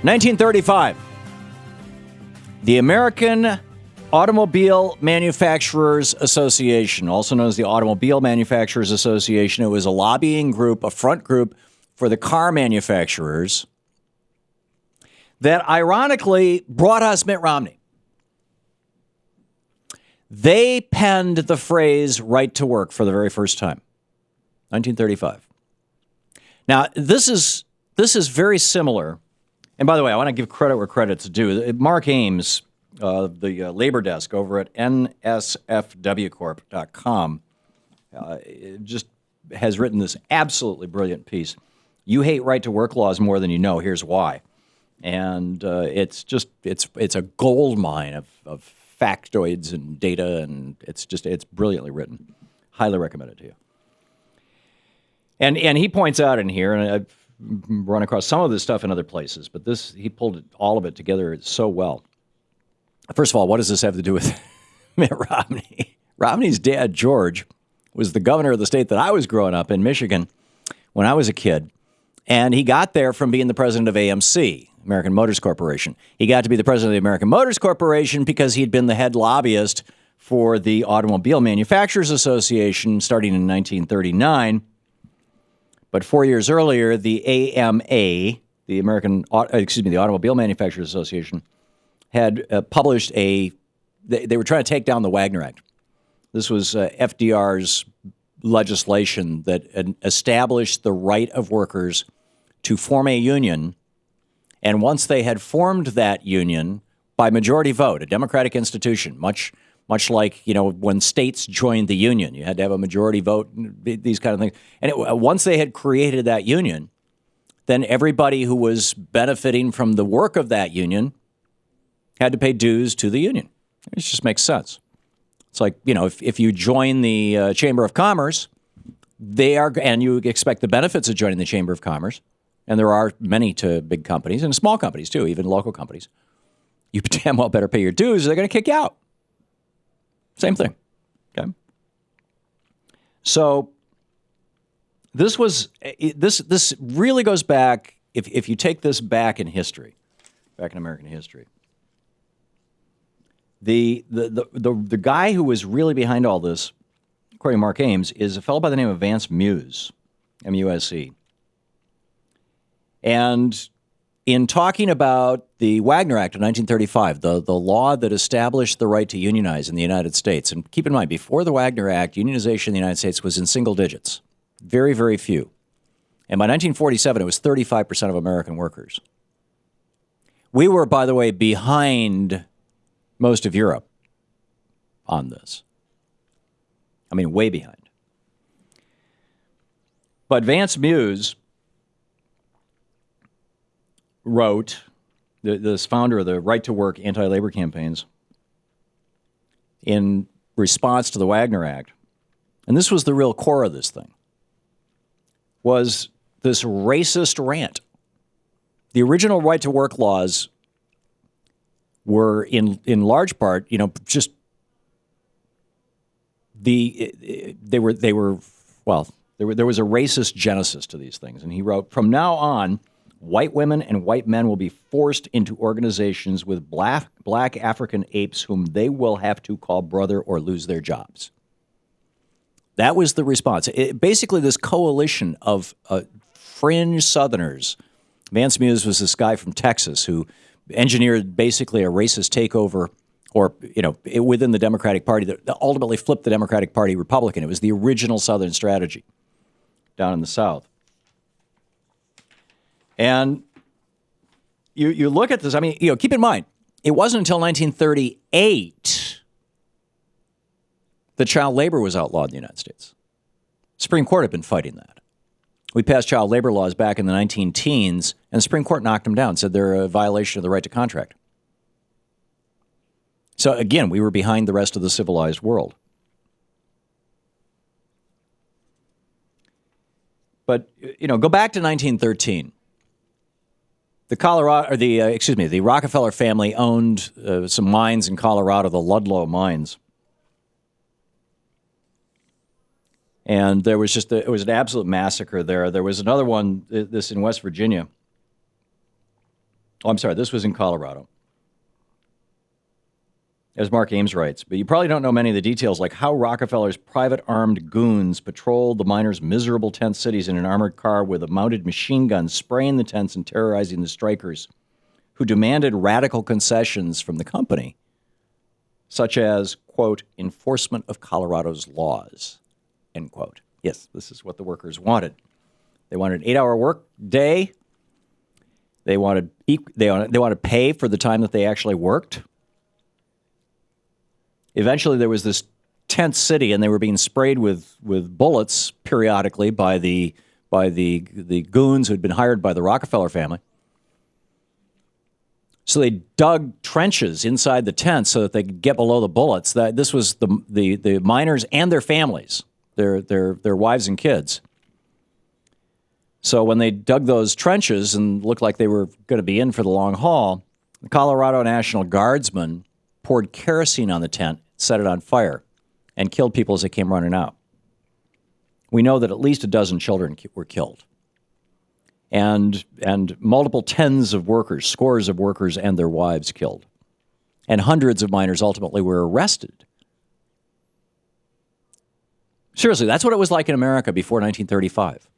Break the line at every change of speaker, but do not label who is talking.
1935. The American Automobile Manufacturers Association, also known as the Automobile Manufacturers Association. It was a lobbying group, a front group for the car manufacturers that ironically brought us Mitt Romney. They penned the phrase right to work for the very first time, 1935. Now, this is very similar. And by the way, I want to give credit where credit's due. Mark Ames, the labor desk over at nsfwcorp.com, just has written this absolutely brilliant piece. You hate right to work laws more than you know. Here's why. And it's a gold mine of factoids and data, and it's brilliantly written. Highly recommend it to you. And he points out in here, and I've run across some of this stuff in other places, but he pulled all of it together so well. First of all, what does this have to do with Mitt Romney? Romney's dad, George, was the governor of the state that I was growing up in, Michigan, when I was a kid. And he got there from being the president of AMC, American Motors Corporation. He got to be the president of the American Motors Corporation because he'd been the head lobbyist for the Automobile Manufacturers Association starting in 1939. But 4 years earlier, the AMA, the Automobile Manufacturers Association, had published they were trying to take down the Wagner Act. This was FDR's legislation that established the right of workers to form a union. And once they had formed that union by majority vote, a democratic institution, much like, when states joined the union, you had to have a majority vote, these kind of things. And once they had created that union, then everybody who was benefiting from the work of that union had to pay dues to the union. It just makes sense. It's like, if you join the Chamber of Commerce, and you expect the benefits of joining the Chamber of Commerce, and there are many to big companies and small companies too, even local companies, you damn well better pay your dues or they're going to kick you out. Same thing. Okay. So this really goes back, if you take this back in history, back in American history, the guy who was really behind all this, according to Mark Ames, is a fellow by the name of Vance Muse, M-U-S-E. And in talking about the Wagner Act of 1935, the law that established the right to unionize in the United States, and keep in mind, before the Wagner Act, unionization in the United States was in single digits, very, very few. And by 1947, it was 35% of American workers. We were, by the way, behind most of Europe on this. I mean, way behind. But Vance Muse wrote, this founder of the Right to Work anti-labor campaigns, in response to the Wagner Act, and this was the real core of this thing, was this racist rant. The original right to work laws were in large part, just there was a racist genesis to these things. And he wrote, from now on, white women and white men will be forced into organizations with black African apes whom they will have to call brother or lose their jobs. That was the response. Basically, this coalition of fringe Southerners. Vance Muse was this guy from Texas who engineered basically a racist takeover, or within the Democratic Party that ultimately flipped the Democratic Party Republican. It was the original Southern strategy down in the South. And you look at this. I mean, keep in mind, it wasn't until 1938 that child labor was outlawed in the United States. The Supreme Court had been fighting that. We passed child labor laws back in the 19-teens, and the Supreme Court knocked them down, said they're a violation of the right to contract. So again, we were behind the rest of the civilized world. But, go back to 1913. The Rockefeller family owned some mines in Colorado, the Ludlow mines. And there was it was an absolute massacre there. There was another one, this in West Virginia. Oh, I'm sorry. This was in Colorado, as Mark Ames writes. But you probably don't know many of the details, like how Rockefeller's private armed goons patrolled the miners' miserable tent cities in an armored car with a mounted machine gun, spraying the tents and terrorizing the strikers, who demanded radical concessions from the company, such as, quote, enforcement of Colorado's laws, end quote. Yes, this is what the workers wanted. They wanted an 8-hour work day. They wanted pay for the time that they actually worked. Eventually, there was this tent city, and they were being sprayed with bullets periodically by the goons who had been hired by the Rockefeller family. So they dug trenches inside the tent so that they could get below the bullets. This was the miners and their families, their wives and kids. So when they dug those trenches and looked like they were going to be in for the long haul, the Colorado National Guardsmen poured kerosene on the tent, set it on fire, and killed people as they came running out. We know that at least a dozen children were killed. And multiple tens of workers, scores of workers and their wives killed. And hundreds of miners ultimately were arrested. Seriously, that's what it was like in America before 1935.